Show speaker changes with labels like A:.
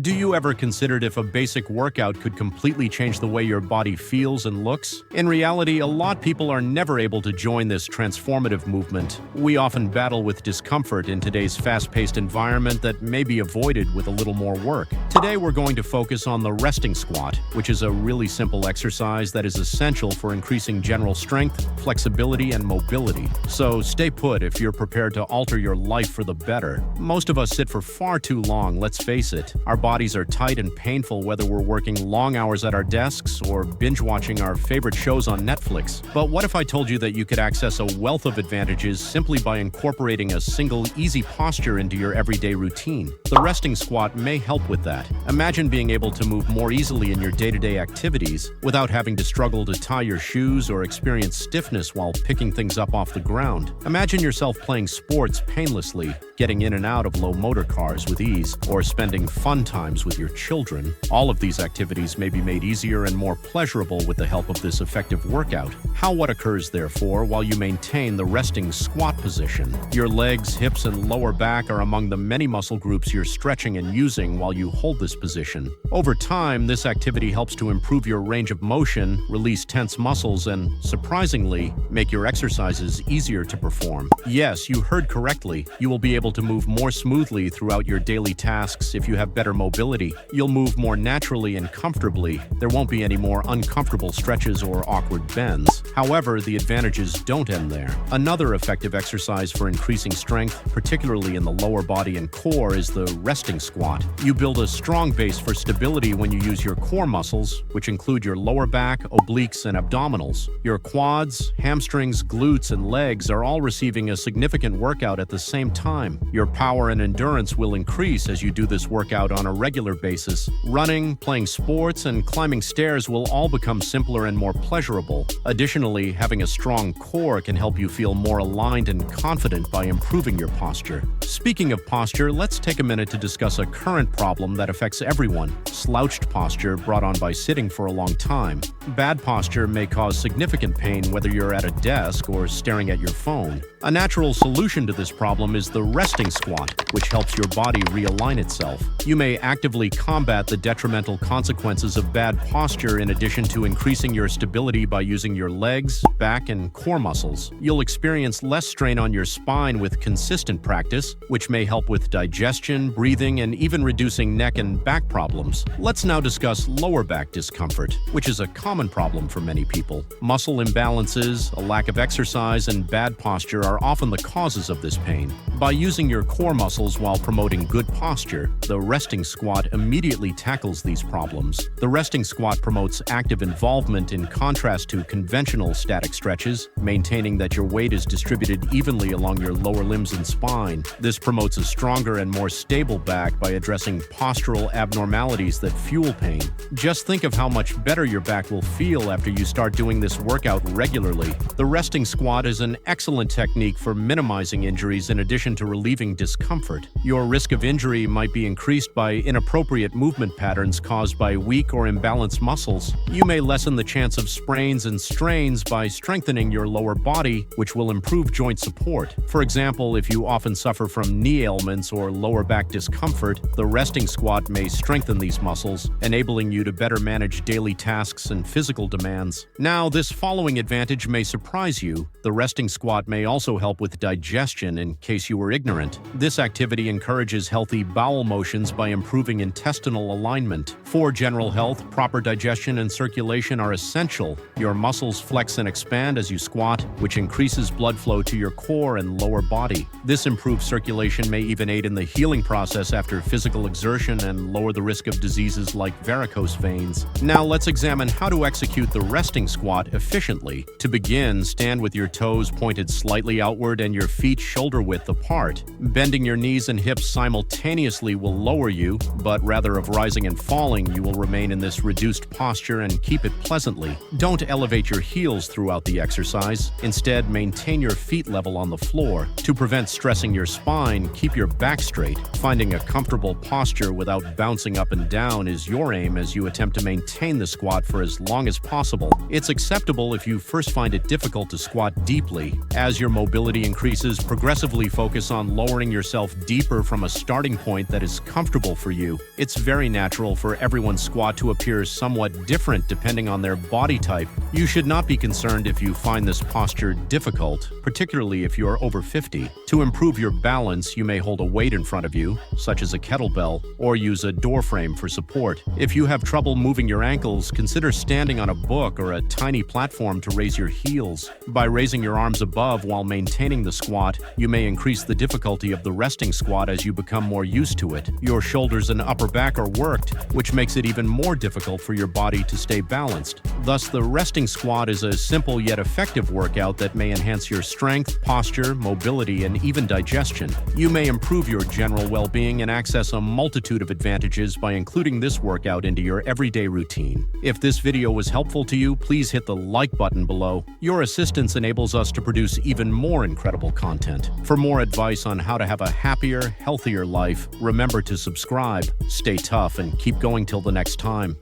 A: Do you ever considered if a basic workout could completely change the way your body feels and looks? In reality, a lot of people are never able to join this transformative movement. We often battle with discomfort in today's fast-paced environment that may be avoided with a little more work. Today, we're going to focus on the resting squat, which is a really simple exercise that is essential for increasing general strength, flexibility, and mobility. So stay put if you're prepared to alter your life for the better. Most of us sit for far too long, let's face it. Our bodies are tight and painful whether we're working long hours at our desks or binge-watching our favorite shows on Netflix. But what if I told you that you could access a wealth of advantages simply by incorporating a single easy posture into your everyday routine? The resting squat may help with that. Imagine being able to move more easily in your day-to-day activities without having to struggle to tie your shoes or experience stiffness while picking things up off the ground. Imagine yourself playing sports painlessly, getting in and out of low motor cars with ease, or spending fun times with your children. All of these activities may be made easier and more pleasurable with the help of this effective workout. What occurs, therefore, while you maintain the resting squat position? Your legs, hips, and lower back are among the many muscle groups you're stretching and using while you hold this position. Over time, this activity helps to improve your range of motion, release tense muscles, and, surprisingly, make your exercises easier to perform. Yes, you heard correctly. You will be able to move more smoothly throughout your daily tasks if you have better mobility. You'll move more naturally and comfortably. There won't be any more uncomfortable stretches or awkward bends. However, the advantages don't end there. Another effective exercise for increasing strength, particularly in the lower body and core, is the resting squat. You build a strong base for stability when you use your core muscles, which include your lower back, obliques, and abdominals. Your quads, hamstrings, glutes, and legs are all receiving a significant workout at the same time. Your power and endurance will increase as you do this workout on a regular basis. Running, playing sports, and climbing stairs will all become simpler and more pleasurable. Additionally, having a strong core can help you feel more aligned and confident by improving your posture. Speaking of posture, let's take a minute to discuss a current problem that affects everyone: slouched posture brought on by sitting for a long time. Bad posture may cause significant pain whether you're at a desk or staring at your phone. A natural solution to this problem is the resting squat, which helps your body realign itself. You may actively combat the detrimental consequences of bad posture in addition to increasing your stability by using your legs, back, and core muscles. You'll experience less strain on your spine with consistent practice, which may help with digestion, breathing, and even reducing neck and back problems. Let's now discuss lower back discomfort, which is a common problem for many people. Muscle imbalances, a lack of exercise, and bad posture are often the causes of this pain. By using your core muscles while promoting good posture, the resting squat immediately tackles these problems. The resting squat promotes active involvement in contrast to conventional static stretches, maintaining that your weight is distributed evenly along your lower limbs and spine. This promotes a stronger and more stable back by addressing postural abnormalities that fuel pain. Just think of how much better your back will feel after you start doing this workout regularly. The resting squat is an excellent technique for minimizing injuries in addition to relieving discomfort. Your risk of injury might be increased by inappropriate movement patterns caused by weak or imbalanced muscles. You may lessen the chance of sprains and strains by strengthening your lower body, which will improve joint support. For example, if you often suffer from knee ailments or lower back discomfort, the resting squat may strengthen these muscles, enabling you to better manage daily tasks and physical demands. Now, this following advantage may surprise you. The resting squat may also help with digestion, in case you were ignorant. This activity encourages healthy bowel motions by improving intestinal alignment. For general health, proper digestion and circulation are essential. Your muscles flex and expand as you squat, which increases blood flow to your core and lower body. This improved circulation may even aid in the healing process after physical exertion and lower the risk of diseases like varicose veins. Now let's examine how to execute the resting squat efficiently. To begin, stand with your toes pointed slightly outward and your feet shoulder-width apart. Bending your knees and hips simultaneously will lower you, but rather of rising and falling, you will remain in this reduced posture and keep it pleasantly. Don't elevate your heels throughout the exercise. Instead, maintain your feet level on the floor. To prevent stressing your spine, spine, keep your back straight. Finding a comfortable posture without bouncing up and down is your aim as you attempt to maintain the squat for as long as possible. It's acceptable if you first find it difficult to squat deeply. As your mobility increases, progressively focus on lowering yourself deeper from a starting point that is comfortable for you. It's very natural for everyone's squat to appear somewhat different depending on their body type. You should not be concerned if you find this posture difficult, particularly if you are over 50. To improve your balance, you may hold a weight in front of you, such as a kettlebell, or use a door frame for support. If you have trouble moving your ankles, consider standing on a book or a tiny platform to raise your heels. By raising your arms above while maintaining the squat, you may increase the difficulty of the resting squat as you become more used to it. Your shoulders and upper back are worked, which makes it even more difficult for your body to stay balanced. Thus, the resting squat is a simple yet effective workout that may enhance your strength, posture, mobility, and even digestion. You may improve your general well-being and access a multitude of advantages by including this workout into your everyday routine. If this video was helpful to you, please hit the like button below. Your assistance enables us to produce even more incredible content. For more advice on how to have a happier, healthier life, remember to subscribe, stay tough, and keep going till the next time.